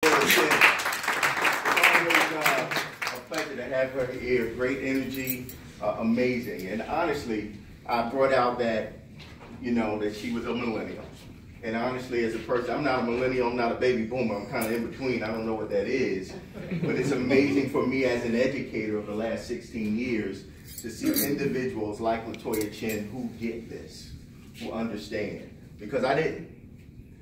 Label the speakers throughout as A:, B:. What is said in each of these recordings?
A: a pleasure to have her here. Great energy, amazing. And honestly, I brought out that, that she was a millennial. And honestly, as a person, I'm not a millennial, I'm not a baby boomer, I'm kind of in between, I don't know what that is. But it's amazing for me as an educator of the last 16 years to see individuals like LaToya Chin who get this, who understand. Because I didn't.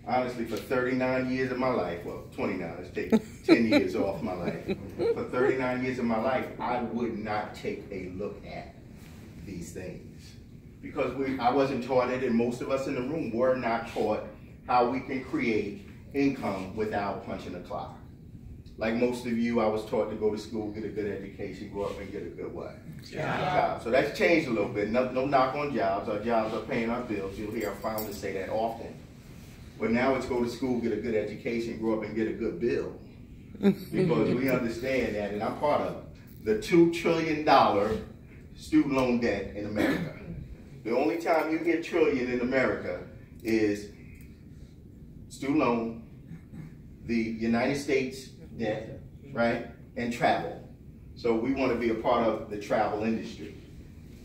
A: Honestly, for 39 years of my life, well, 29, let's take 10 years off my life. For 39 years of my life, I would not take a look at these things. Because I wasn't taught it, and most of us in the room were not taught how we can create income without punching a clock. Like most of you, I was taught to go to school, get a good education, grow up and get a good what? Job. So that's changed a little bit. No knock on jobs. Our jobs are paying our bills. You'll hear our founders say that often. But now it's go to school, get a good education, grow up and get a good bill. Because we understand that, and I'm part of it. The $2 trillion student loan debt in America. The only time you get trillion in America is student loan, the United States debt, right, and travel. So we want to be a part of the travel industry.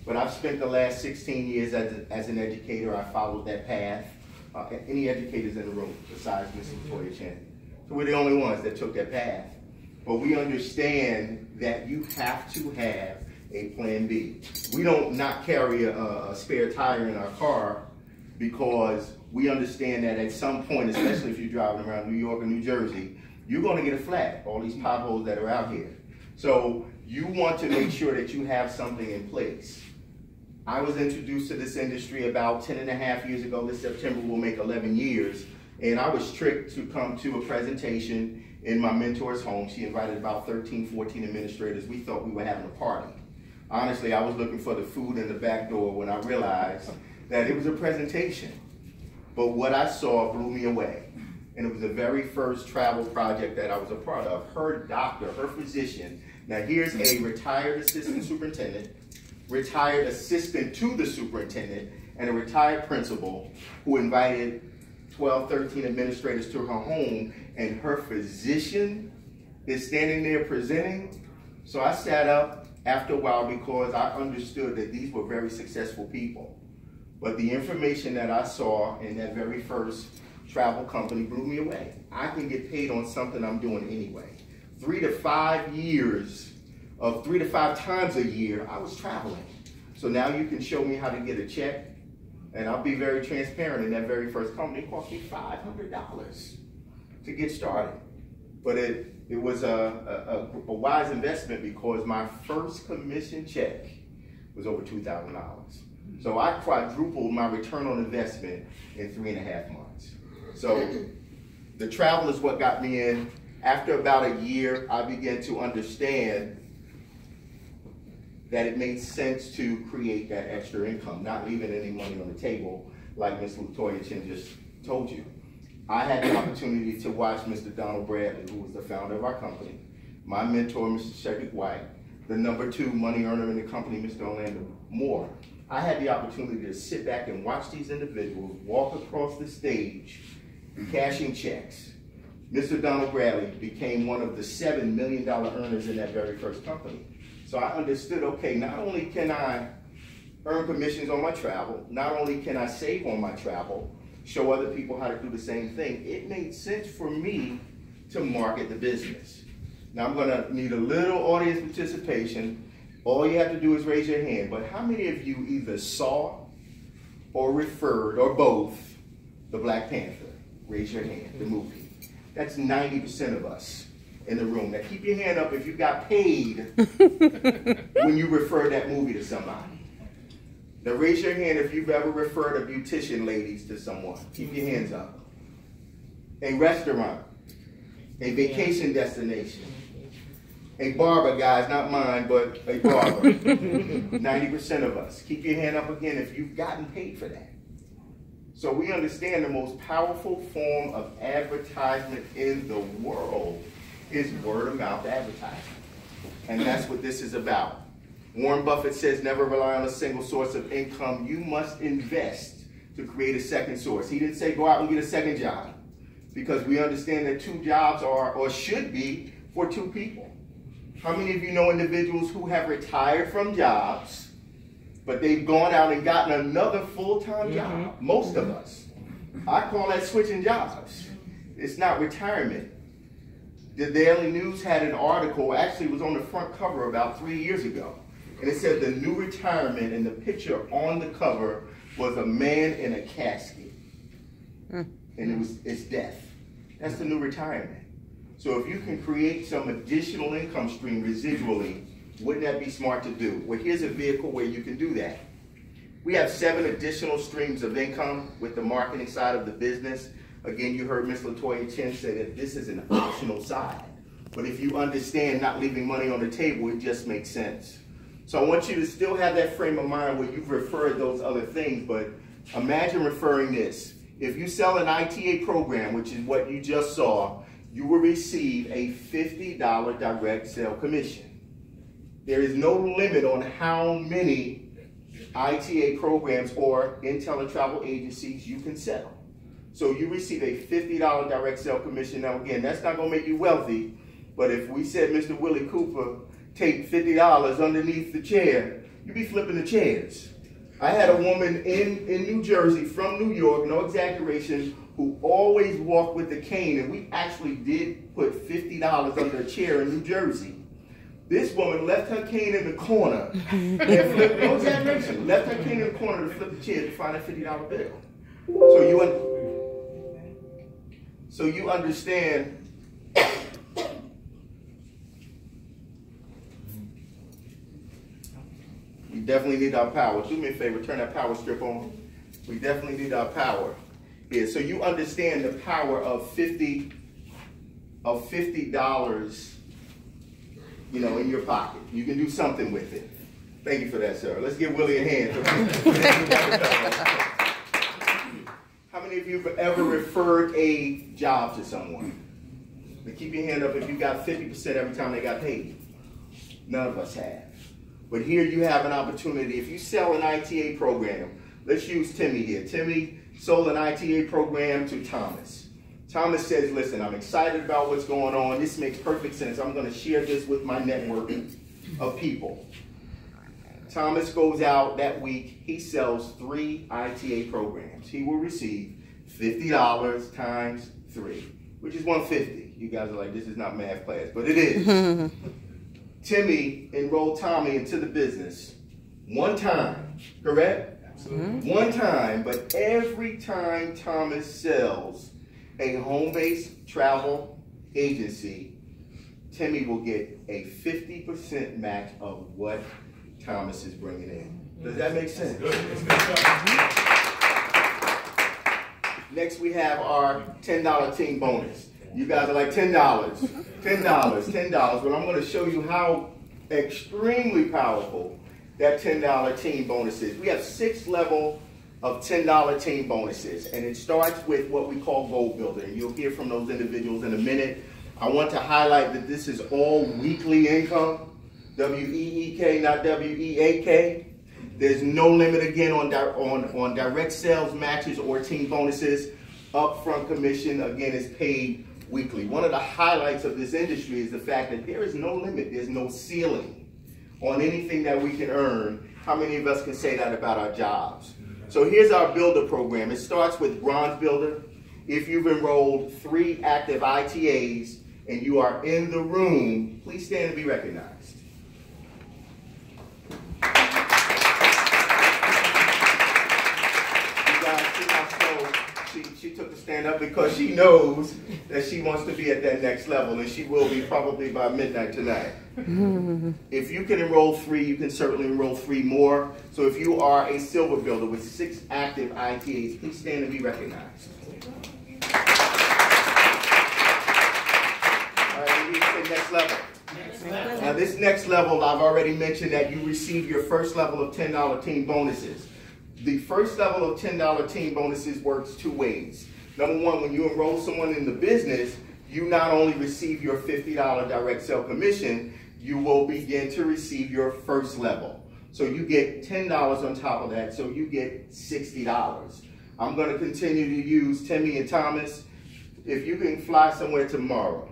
A: But I've spent the last 16 years as an educator. I followed that path. Any educators in the room besides Ms. LaToya Chin? So we're the only ones that took that path. But we understand that you have to have a plan B. We don't not carry a spare tire in our car because we understand that at some point, especially if you're driving around New York or New Jersey, you're going to get a flat, all these potholes that are out here. So you want to make sure that you have something in place. I was introduced to this industry about 10.5 years ago. This September will make 11 years. And I was tricked to come to a presentation in my mentor's home. She invited about 13, 14 administrators. We thought we were having a party. Honestly, I was looking for the food in the back door when I realized that it was a presentation. But what I saw blew me away. And it was the very first travel project that I was a part of. Her doctor, her physician. Now here's a retired assistant superintendent, retired assistant to the superintendent, and a retired principal who invited 12, 13 administrators to her home, and her physician is standing there presenting. So I sat up after a while because I understood that these were very successful people. But the information that I saw in that very first travel company blew me away. I can get paid on something I'm doing anyway. 3 to 5 years of 3 to 5 times a year, I was traveling. So now you can show me how to get a check, and I'll be very transparent. In that very first company, it cost me $500 to get started. But it was a wise investment because my first commission check was over $2,000. So I quadrupled my return on investment in 3.5 months. So the travel is what got me in. After about a year, I began to understand that it made sense to create that extra income, not leaving any money on the table, like Ms. LaToya Chin just told you. I had the opportunity to watch Mr. Donald Bradley, who was the founder of our company, my mentor, Mr. Cedric White, the #2 money earner in the company, Mr. Orlando Moore. I had the opportunity to sit back and watch these individuals walk across the stage, cashing checks. Mr. Donald Bradley became one of the $7 million earners in that very first company. So I understood, okay, not only can I earn commissions on my travel, not only can I save on my travel, show other people how to do the same thing, it made sense for me to market the business. Now I'm gonna need a little audience participation. All you have to do is raise your hand, but how many of you either saw or referred, or both, the Black Panther? Raise your hand, the movie. That's 90% of us in the room. Now keep your hand up if you got paid when you referred that movie to somebody. Now raise your hand if you've ever referred a beautician, ladies, to someone. Keep your hands up. A restaurant, a vacation destination, a barber, guys, not mine, but a barber. 90% of us. Keep your hand up again if you've gotten paid for that. So we understand the most powerful form of advertisement in the world is word of mouth advertising. And that's what this is about. Warren Buffett says never rely on a single source of income. You must invest to create a second source. He didn't say go out and get a second job. because we understand that 2 jobs are, or should be, for 2 people. How many of you know individuals who have retired from jobs, but they've gone out and gotten another full-time job? Most of us. I call that switching jobs. It's not retirement. The Daily News had an article, actually it was on the front cover about 3 years ago, and it said the new retirement, and the picture on the cover was a man in a casket. And it's death. That's the new retirement. So if you can create some additional income stream residually, wouldn't that be smart to do? Well, here's a vehicle where you can do that. We have 7 additional streams of income with the marketing side of the business. Again, you heard Ms. LaToya Chen say that this is an optional side. But if you understand not leaving money on the table, it just makes sense. So I want you to still have that frame of mind where you've referred those other things, but imagine referring this. If you sell an ITA program, which is what you just saw, you will receive a $50 direct sale commission. There is no limit on how many ITA programs or Intel and travel agencies you can sell. So you receive a $50 direct sale commission. Now again, that's not going to make you wealthy, but if we said Mr. Willie Cooper take $50 underneath the chair, you'd be flipping the chairs. I had a woman in New Jersey from New York, no exaggeration, who always walked with a cane, and we actually did put $50 under a chair in New Jersey. This woman left her cane in the corner and flipped, no exaggeration, left her cane in the corner to flip the chair to find a $50 bill. So you understand. We definitely need our power. Do me a favor, turn that power strip on. We definitely need our power. Yeah, so you understand the power of $50, you know, in your pocket. You can do something with it. Thank you for that, sir. Let's give Willie a hand. How many of you have ever referred a job to someone? Now keep your hand up if you got 50% every time they got paid. None of us have. But here you have an opportunity. If you sell an ITA program, let's use Timmy here. Timmy sold an ITA program to Thomas. Thomas says, listen, I'm excited about what's going on. This makes perfect sense. I'm going to share this with my network of people. Thomas goes out that week. He sells 3 ITA programs. He will receive $50 times 3, which is $150. You guys are like, this is not math class, but it is. Timmy enrolled Tommy into the business one time, correct? Absolutely. One time, but every time Thomas sells a home-based travel agency, Timmy will get a 50% match of what Thomas is bringing in. Does that make sense? Next, we have our $10 team bonus. You guys are like $10, $10, but I'm going to show you how extremely powerful that $10 team bonus is. We have 6 levels of $10 team bonuses, and it starts with what we call goal builder. And you'll hear from those individuals in a minute. I want to highlight that this is all weekly income, W-E-E-K, not W-E-A-K. There's no limit again on direct sales matches or team bonuses. Upfront commission, again, is paid weekly. One of the highlights of this industry is the fact that there is no limit, there's no ceiling on anything that we can earn. How many of us can say that about our jobs? So here's our builder program. It starts with bronze builder. If you've enrolled 3 active ITAs and you are in the room, please stand and be recognized. She took the stand up because she knows that she wants to be at that next level, and she will be probably by midnight tonight. If you can enroll 3, you can certainly enroll 3 more. So if you are a silver builder with 6 active ITAs, please stand and be recognized. All right, we need to the next level. Now this next level, I've already mentioned that you receive your first level of $10 team bonuses. The first level of $10 team bonuses works 2 ways. Number 1, when you enroll someone in the business, you not only receive your $50 direct sale commission, you will begin to receive your first level. So you get $10 on top of that, so you get $60. I'm going to continue to use Timmy and Thomas. if you can fly somewhere tomorrow,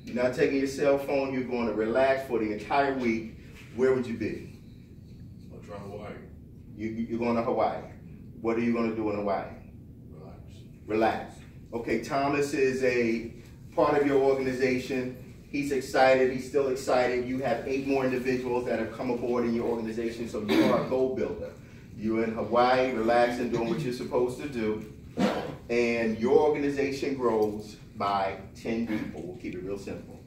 A: you're not taking your cell phone, you're going to relax for the entire week, where would you be?
B: I'll try Hawaii.
A: You're going to Hawaii. What are you going to do in Hawaii?
B: Relax.
A: Relax. Okay, Thomas is a part of your organization. He's excited. He's still excited. You have 8 more individuals that have come aboard in your organization, so you are a goal builder. You're in Hawaii, relaxing, doing what you're supposed to do, and your organization grows by 10 people. We'll keep it real simple.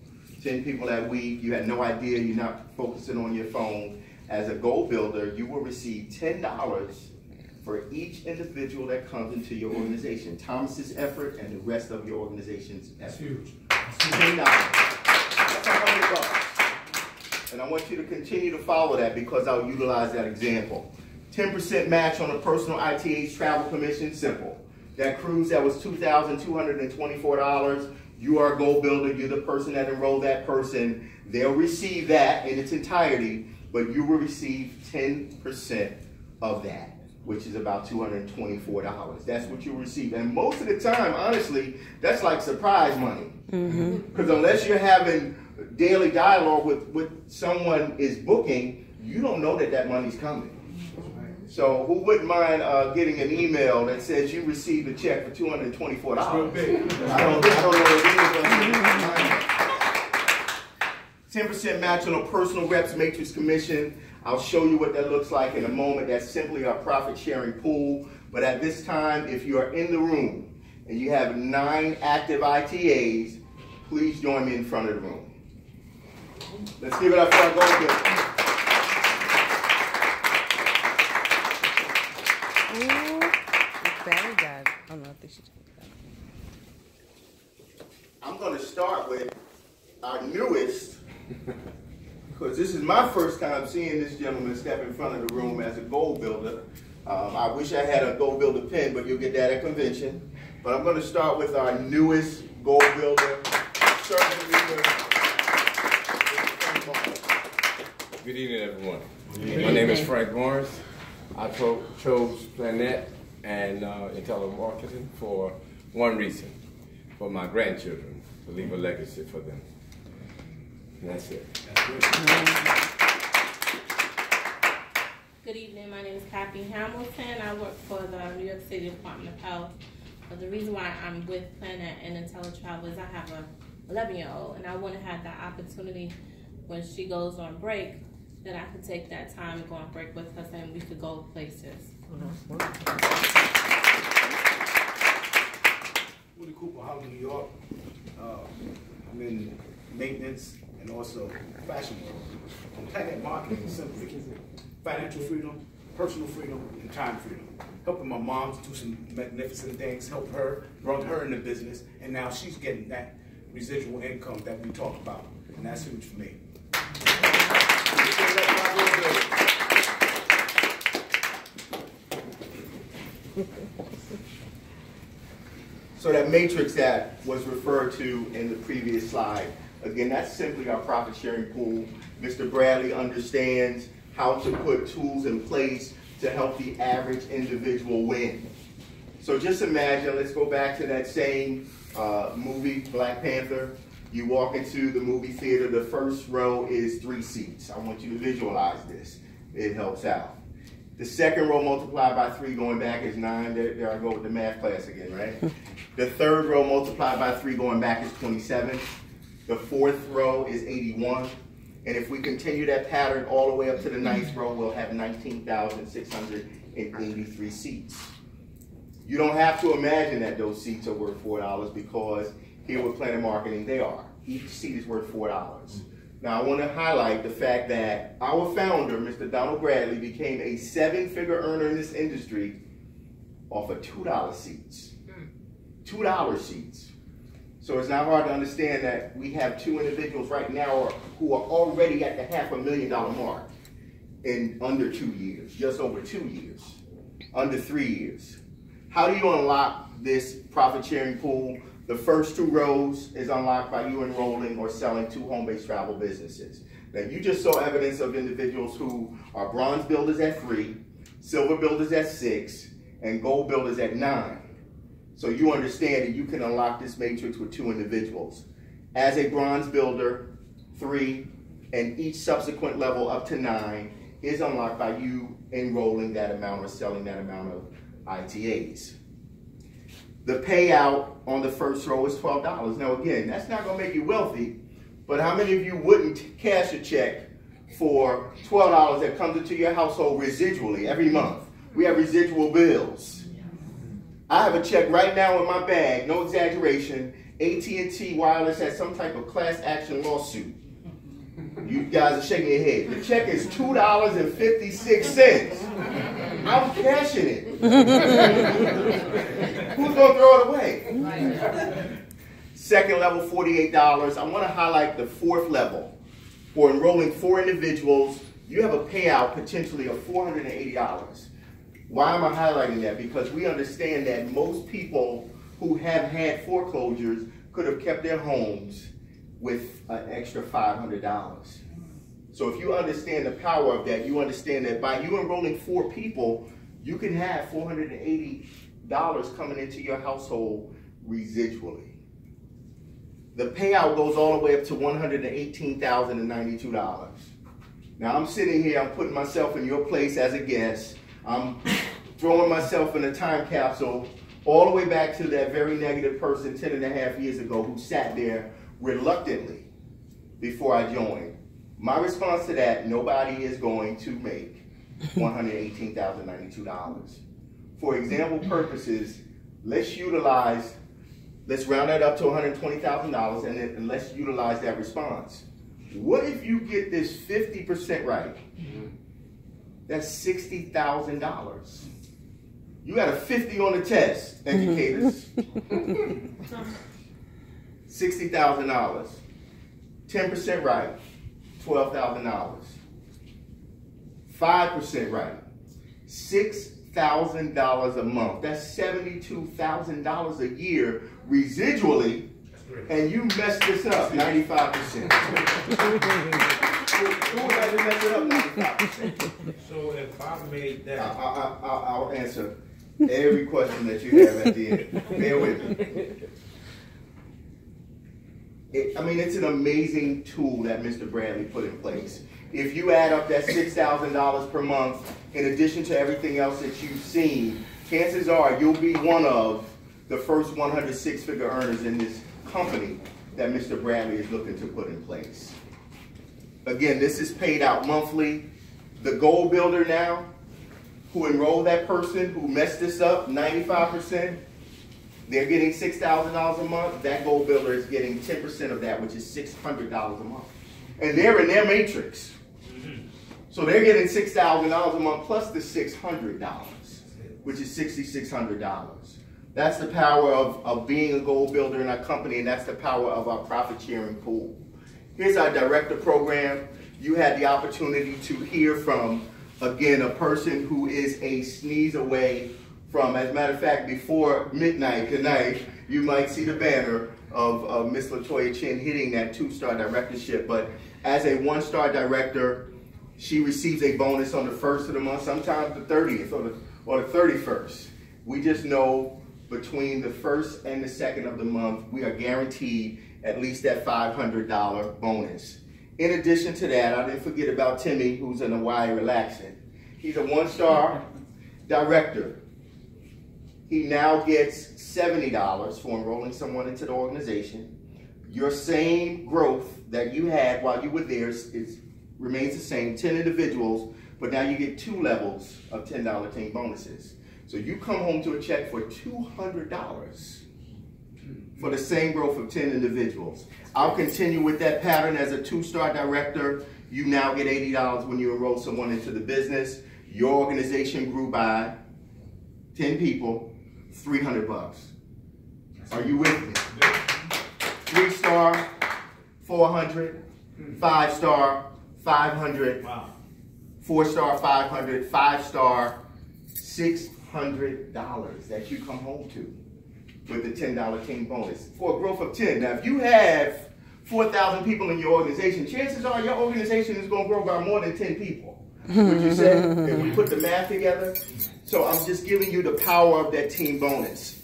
A: 10 people that week. You had no idea. You're not focusing on your phone. As a goal builder, you will receive $10 for each individual that comes into your organization. Thomas's effort and the rest of your organization's effort.
B: That's huge.
A: $10. That's $100. And I want you to continue to follow that because I'll utilize that example. 10% match on a personal ITH travel commission, simple. That cruise that was $2,224, you are a goal builder, you're the person that enrolled that person. They'll receive that in its entirety, but you will receive 10% of that, which is about $224. That's what you'll receive. And most of the time, honestly, that's like surprise money. Because unless you're having daily dialogue with someone is booking, you don't know that that money's coming. So who wouldn't mind getting an email that says you received a check for $224?
B: That's real big.
A: I don't know what it is. 10% match on a personal reps matrix commission. I'll show you what that looks like in a moment. That's simply our profit sharing pool. But at this time, if you are in the room and you have 9 active ITAs, please join me in front of the room. Let's give it up for our goal builder.
C: Very good. Oh, no, I think she took that.
A: I'm going to start with our newest, because this is my first time seeing this gentleman step in front of the room as a goal builder. I wish I had a goal builder pen, but you'll get that at convention. But I'm going to start with our newest goal builder, servant leader.
D: Good evening, everyone. My name is Frank Morris. I chose Plannet and intelligent marketing for one reason, for my grandchildren, to leave a legacy for them. And that's it.
E: Good evening, my name is Kathy Hamilton. I work for the New York City Department of Health. But the reason why I'm with Plannet and IntelliTravel is I have a 11-year-old, and I want to have the opportunity when she goes on break that I could take that time and go on break with her and we could go places.
F: Woody Cooper, Harlem, New York. I'm in maintenance and also fashion world. Plannet marketing is simply financial freedom, personal freedom, and time freedom. Helping my mom do some magnificent things, help her, brought her into business, and now she's getting that residual income that we talk about, and that's huge for me.
A: So that matrix that was referred to in the previous slide, again, that's simply our profit sharing pool. Mr. Bradley understands how to put tools in place to help the average individual win. So just imagine, let's go back to that same movie, Black Panther. You walk into the movie theater, the first row is 3 seats. I want you to visualize this. It helps out. The second row multiplied by 3 going back is 9. There I go with the math class again, right? The third row multiplied by 3 going back is 27. The fourth row is 81. And if we continue that pattern all the way up to the 9th row, we'll have 19,683 seats. You don't have to imagine that those seats are worth $4 because here with Plannet Marketing, they are. Each seat is worth $4. Now, I want to highlight the fact that our founder, Mr. Donald Bradley, became a 7-figure earner in this industry off of $2 seats. $2 seats. So it's not hard to understand that we have 2 individuals right now who are already at the $500,000 mark in under 2 years, just over 2 years, under 3 years. How do you unlock this profit sharing pool? The first 2 rows is unlocked by you enrolling or selling 2 home-based travel businesses. Now, you just saw evidence of individuals who are bronze builders at 3, silver builders at 6, and gold builders at 9. So you understand that you can unlock this matrix with 2 individuals. As a bronze builder, 3, and each subsequent level up to 9 is unlocked by you enrolling that amount or selling that amount of ITAs. The payout on the first row is $12. Now again, that's not gonna make you wealthy, but how many of you wouldn't cash a check for $12 that comes into your household residually every month? We have residual bills. I have a check right now in my bag, no exaggeration. AT&T Wireless has some type of class action lawsuit. You guys are shaking your head. The check is $2.56. I'm cashing it. Who's gonna throw it away? Second level, $48. I want to highlight the 4th level. For enrolling 4 individuals, you have a payout potentially of $480. Why am I highlighting that? Because we understand that most people who have had foreclosures could have kept their homes with an extra $500. So if you understand the power of that, you understand that by you enrolling 4 people, you can have $480 coming into your household residually. The payout goes all the way up to $118,092. Now I'm sitting here, I'm putting myself in your place as a guest. I'm throwing myself in a time capsule all the way back to that very negative person 10.5 years ago who sat there reluctantly before I joined. My response to that, nobody is going to make $118,092. For example purposes, let's round that up to $120,000 and let's utilize that response. What if you get this 50% right? That's $60,000. You got a 50 on the test, educators. $60,000. 10% right, $12,000. 5% right, $6,000 a month. That's $72,000 a year residually, and you messed this up 95%. Who would like to mess it up 95%?
F: So if I made that,
A: I'll answer every question that you have at the end. Bear with me. It's an amazing tool that Mr. Bradley put in place. If you add up that $6,000 per month, in addition to everything else that you've seen, chances are you'll be one of the first 100 six-figure earners in this company that Mr. Bradley is looking to put in place. Again, this is paid out monthly. The goal builder now, who enrolled that person who messed this up, 95%, they're getting $6,000 a month. That goal builder is getting 10% of that, which is $600 a month. And they're in their matrix. So they're getting $6,000 a month plus the $600, which is $6,600. That's the power of being a goal builder in our company, and that's the power of our profit sharing pool. Here's our director program. You had the opportunity to hear from, again, a person who is a sneeze away from, as a matter of fact, before midnight tonight, you might see the banner of Miss LaToya Chin hitting that 2-star directorship. But as a 1-star director, she receives a bonus on the 1st of the month, sometimes the 30th or the 31st. We just know between the 1st and the 2nd of the month, we are guaranteed at least that $500 bonus. In addition to that, I didn't forget about Timmy, who's in Hawaii relaxing. He's a 1-star director. He now gets $70 for enrolling someone into the organization. Your same growth that you had while you were there remains the same, 10 individuals, but now you get 2 levels of $10 team bonuses. So you come home to a check for $200 for the same growth of 10 individuals. I'll continue with that pattern as a 2-star director. You now get $80 when you enroll someone into the business. Your organization grew by 10 people, $300. Are you with me? 3-star, $400, 5-star, $500, 4-star, $500, 5-star, $600 that you come home to with the $10 team bonus for a growth of 10. Now, if you have 4,000 people in your organization, chances are your organization is going to grow by more than 10 people. Would you say, if we put the math together? So I'm just giving you the power of that team bonus.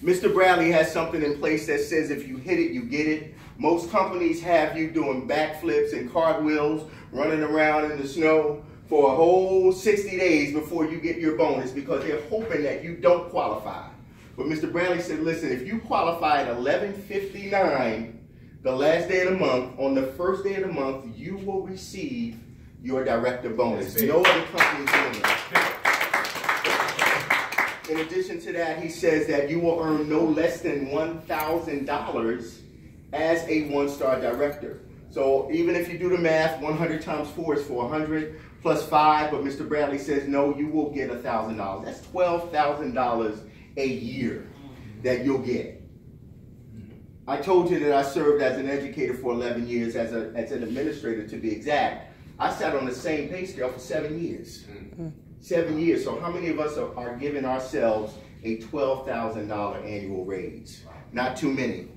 A: Mr. Bradley has something in place that says if you hit it, you get it. Most companies have you doing backflips and cartwheels, running around in the snow for a whole 60 days before you get your bonus because they're hoping that you don't qualify. But Mr. Bradley said, listen, if you qualify at 11:59, the last day of the month, on the first day of the month, you will receive your director bonus. No other company is doing that. In addition to that, he says that you will earn no less than $1,000 as a one-star director. So even if you do the math, 100 times 4 is 400 plus 5, but Mr. Bradley says, no, you will get $1,000. That's $12,000 a year that you'll get. I told you that I served as an educator for 11 years, as an administrator to be exact. I sat on the same pay scale for 7 years. 7 years. So how many of us are giving ourselves a $12,000 annual raise? Not too many.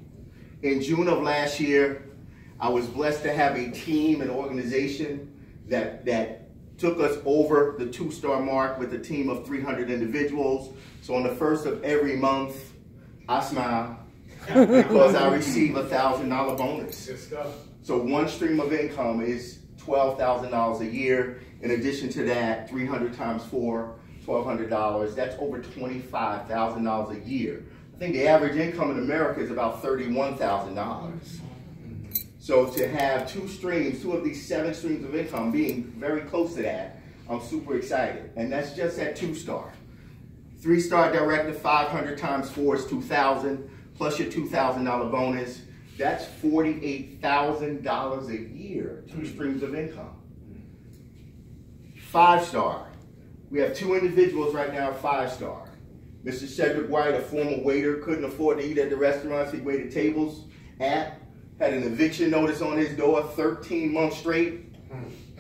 A: In June of last year, I was blessed to have a team, an organization that took us over the 2-star mark with a team of 300 individuals. So on the first of every month, I smile because I receive a $1,000 bonus. So one stream of income is $12,000 a year. In addition to that, 300 times 4, $1,200. That's over $25,000 a year. I think the average income in America is about $31,000. So to have two of these 7 streams of income being very close to that, I'm super excited. And that's just at 2-star. 3-star director, 500 times 4 is $2,000, plus your $2,000 bonus. That's $48,000 a year, 2 streams of income. 5-star. We have 2 individuals right now at 5-star. Mr. Cedric White, a former waiter, couldn't afford to eat at the restaurants he waited tables at, had an eviction notice on his door 13 months straight.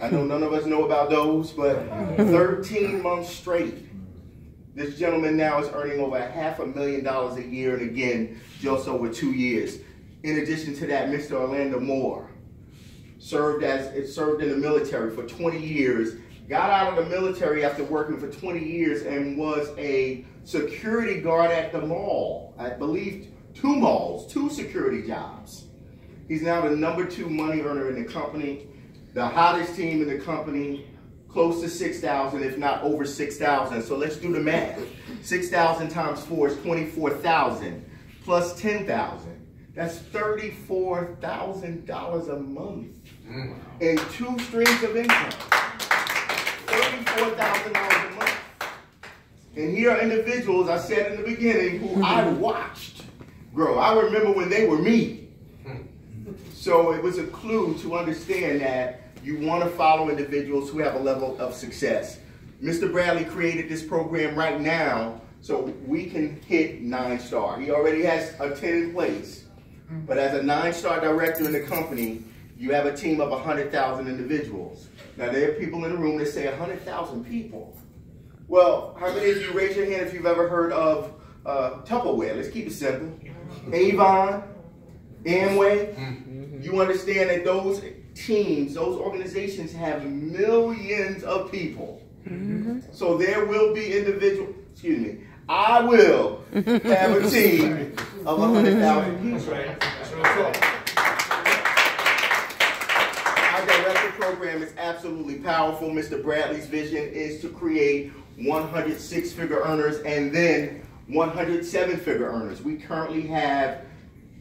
A: I know none of us know about those, but 13 months straight. This gentleman now is earning over $500,000 a year, and again, just over 2 years. In addition to that, Mr. Orlando Moore served in the military for 20 years, got out of the military after working for 20 years and was a security guard at the mall. I believe 2 malls, 2 security jobs. He's now the #2 money earner in the company, the hottest team in the company, close to 6,000, if not over 6,000. So let's do the math. 6,000 times 4 is 24,000 plus 10,000. That's $34,000 a month in 2 streams of income. $34,000 a month. And here are individuals, I said in the beginning, who I watched grow. I remember when they were me. So it was a clue to understand that you want to follow individuals who have a level of success. Mr. Bradley created this program right now so we can hit 9-star. He already has a 10 in place. But as a 9-star director in the company, you have a team of 100,000 individuals. Now there are people in the room that say 100,000 people. Well, how many of you raise your hand if you've ever heard of Tupperware? Let's keep it simple. Avon, Amway. You understand that those teams, those organizations have millions of people. So there will be I will have a team of 100,000 people. Our director program is absolutely powerful. Mr. Bradley's vision is to create 100 6-figure earners and then 100 7-figure earners. We currently have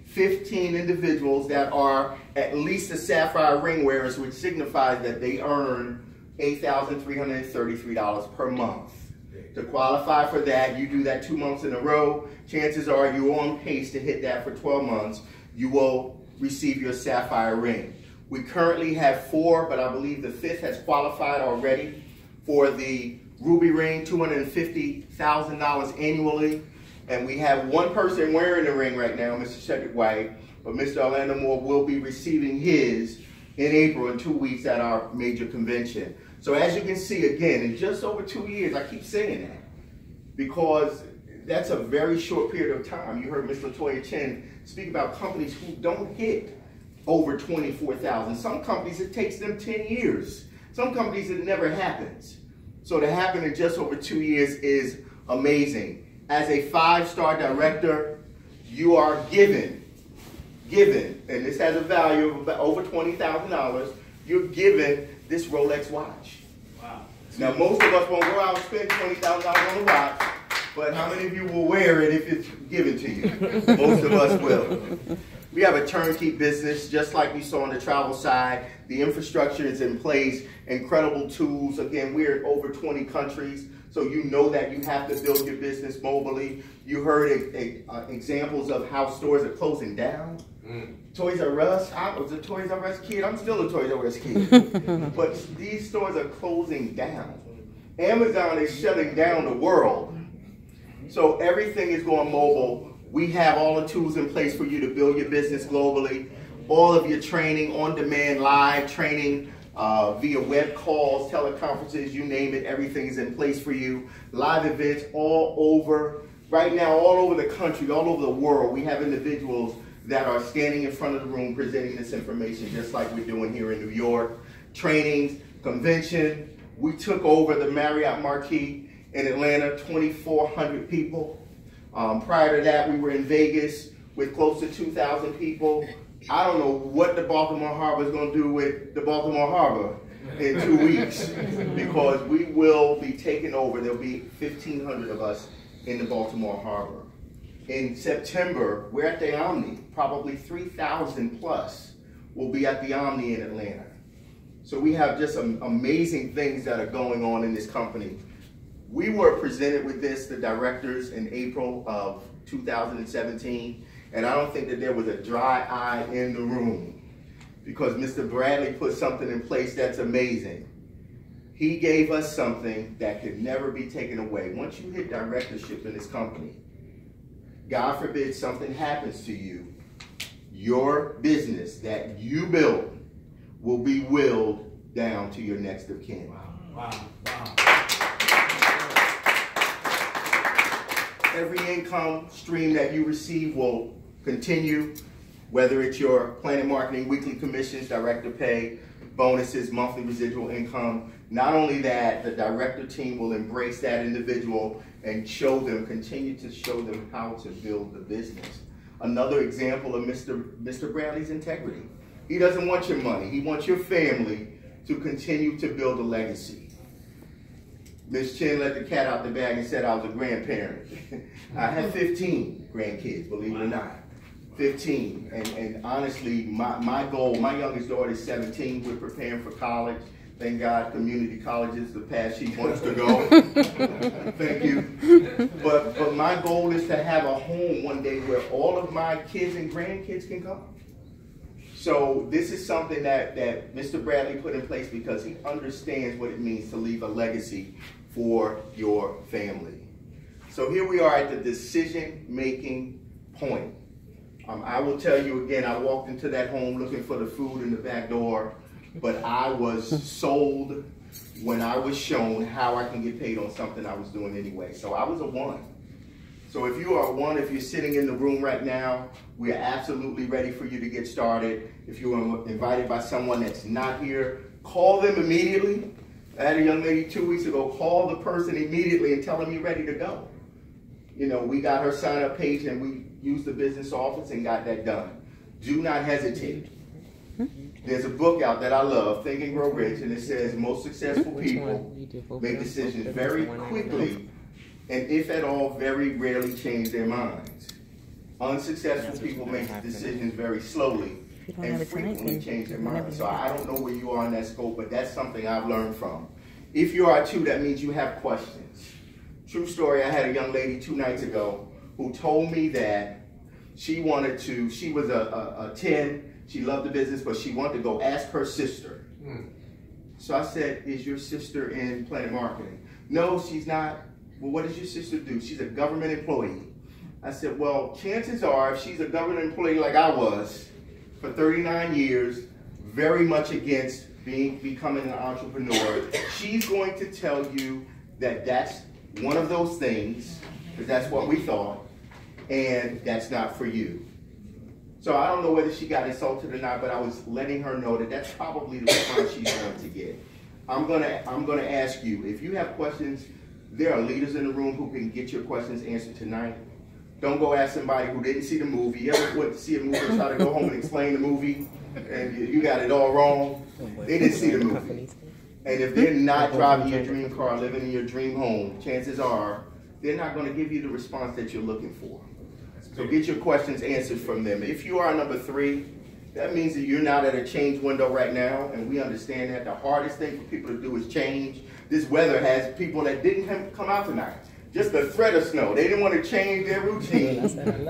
A: 15 individuals that are at least a sapphire ring wearers, which signifies that they earn $8,333 per month. To qualify for that, you do that 2 months in a row. Chances are you're on pace to hit that for 12 months. You will receive your sapphire ring. We currently have 4, but I believe the 5th has qualified already for the ruby ring, $250,000 annually. And we have 1 person wearing the ring right now, Mr. Cedric White, but Mr. Orlando Moore will be receiving his in April in 2 weeks at our major convention. So as you can see, again, in just over 2 years, I keep saying that because that's a very short period of time. You heard Ms. LaToya Chen speak about companies who don't hit over 24,000. Some companies, it takes them 10 years. Some companies, it never happens. So to happen in just over 2 years is amazing. As a 5-star director, you are given, and this has a value of about over $20,000, you're given this Rolex watch.
F: Wow.
A: Now, most of us won't go out and spend $20,000 on a watch, but how many of you will wear it if it's given to you? Most of us will. We have a turnkey business, just like we saw on the travel side. The infrastructure is in place, incredible tools. Again, we're in over 20 countries, so you know that you have to build your business mobilely. You heard examples of how stores are closing down. Toys R Us, I was a Toys R Us kid. I'm still a Toys R Us kid. But these stores are closing down. Amazon is shutting down the world. So everything is going mobile. We have all the tools in place for you to build your business globally. All of your training, on-demand, live training, via web calls, teleconferences, you name it, everything is in place for you. Live events all over, right now, all over the country, all over the world. We have individuals that are standing in front of the room presenting this information, just like we're doing here in New York. Trainings, convention. We took over the Marriott Marquis in Atlanta, 2,400 people. Prior to that, we were in Vegas with close to 2,000 people. I don't know what the Baltimore Harbor is going to do with the Baltimore Harbor in 2 weeks, because we will be taking over. There'll be 1,500 of us in the Baltimore Harbor. In September, we're at the Omni. Probably 3,000 plus will be at the Omni in Atlanta. So we have just some amazing things that are going on in this company. We were presented with this, the directors, in April of 2017, and I don't think that there was a dry eye in the room, because Mr. Bradley put something in place that's amazing. He gave us something that could never be taken away. Once you hit directorship in this company, God forbid something happens to you, your business that you build will be willed down to your next of kin.
F: Wow. Wow.
A: Every income stream that you receive will continue, whether it's your Plannet Marketing weekly commissions, director pay, bonuses, monthly residual income. Not only that, the director team will embrace that individual and show them, continue to show them how to build the business. Another example of Mr. Bradley's integrity. He doesn't want your money. He wants your family to continue to build a legacy. Ms. Chin let the cat out the bag and said I was a grandparent. I have 15 grandkids, believe it or not. 15. And honestly, my goal, my youngest daughter is 17. We're preparing for college. Thank God community college is the path she wants to go. Thank you. But my goal is to have a home one day where all of my kids and grandkids can come. So this is something that Mr. Bradley put in place because he understands what it means to leave a legacy for your family. So here we are at the decision-making point. I will tell you again, I walked into that home looking for the food in the back door, but I was sold when I was shown how I can get paid on something I was doing anyway. So I was a 1. So if you are a 1, if you're sitting in the room right now, we are absolutely ready for you to get started. If you are invited by someone that's not here, call them immediately. I had a young lady 2 weeks ago, call the person immediately and tell them you're ready to go. You know, we got her sign-up page and we used the business office and got that done. Do not hesitate. There's a book out that I love, Think and Grow Rich, and it says most successful people make decisions very quickly and, if at all, very rarely change their minds. Unsuccessful people make decisions very slowly and frequently change their minds. So I don't know where you are in that scope, but that's something I've learned from. If you are too, that means you have questions. True story, I had a young lady 2 nights ago who told me that she wanted to, she was a 10, she loved the business, but she wanted to go ask her sister. So I said, is your sister in Plannet Marketing? No, she's not. Well, what does your sister do? She's a government employee. I said, well, chances are, if she's a government employee like I was for 39 years, very much against becoming an entrepreneur, she's going to tell you that that's one of those things, because that's what we thought, and that's not for you. So I don't know whether she got insulted or not, but I was letting her know that that's probably the response she's going to get. I'm gonna ask you, if you have questions, there are leaders in the room who can get your questions answered tonight. Don't go ask somebody who didn't see the movie. You ever went to see a movie and try to go home and explain the movie and you got it all wrong? They didn't see the movie. And if they're not driving your dream car, living in your dream home, chances are they're not going to give you the response that you're looking for. So get your questions answered from them. If you are number 3, that means that you're not at a change window right now, and we understand that the hardest thing for people to do is change. This weather has people that didn't come out tonight. Just the threat of snow. They didn't want to change their routine.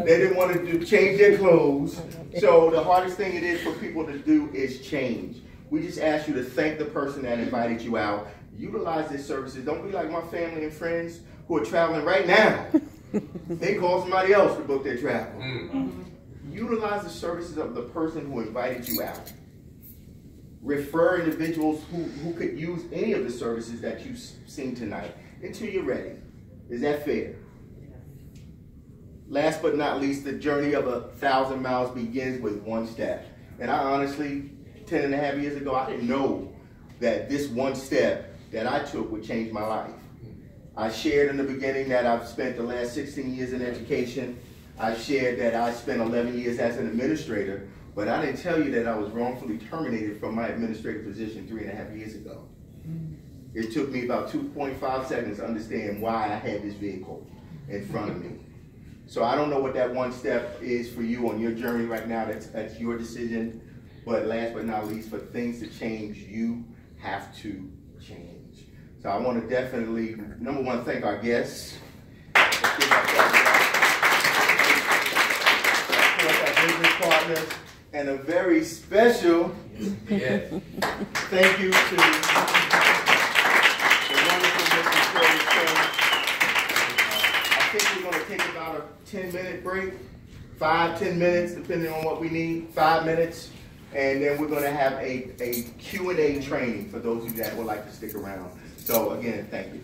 A: They didn't want to change their clothes. So the hardest thing it is for people to do is change. We just ask you to thank the person that invited you out. Utilize their services. Don't be like my family and friends who are traveling right now. They call somebody else to book their travel. Utilize the services of the person who invited you out. Refer individuals who could use any of the services that you've seen tonight until you're ready. Is that fair? Last but not least, the journey of 1,000 miles begins with one step. And I honestly, 10.5 years ago, I didn't know that this one step that I took would change my life. I shared in the beginning that I've spent the last 16 years in education. I shared that I spent 11 years as an administrator, but I didn't tell you that I was wrongfully terminated from my administrative position 3.5 years ago. It took me about 2.5 seconds to understand why I had this vehicle in front of me. So I don't know what that one step is for you on your journey right now. That's your decision. But last but not least, for things to change, you have to change. So I want to definitely, number one, thank our guests. Of course, our business partners, and a very special thank you to the wonderful Mrs. Shirley King. I think we're going to take about a 10-minute break, 5-10 minutes, depending on what we need, 5 minutes. And then we're going to have a Q&A training for those of you that would like to stick around. So again, thank you.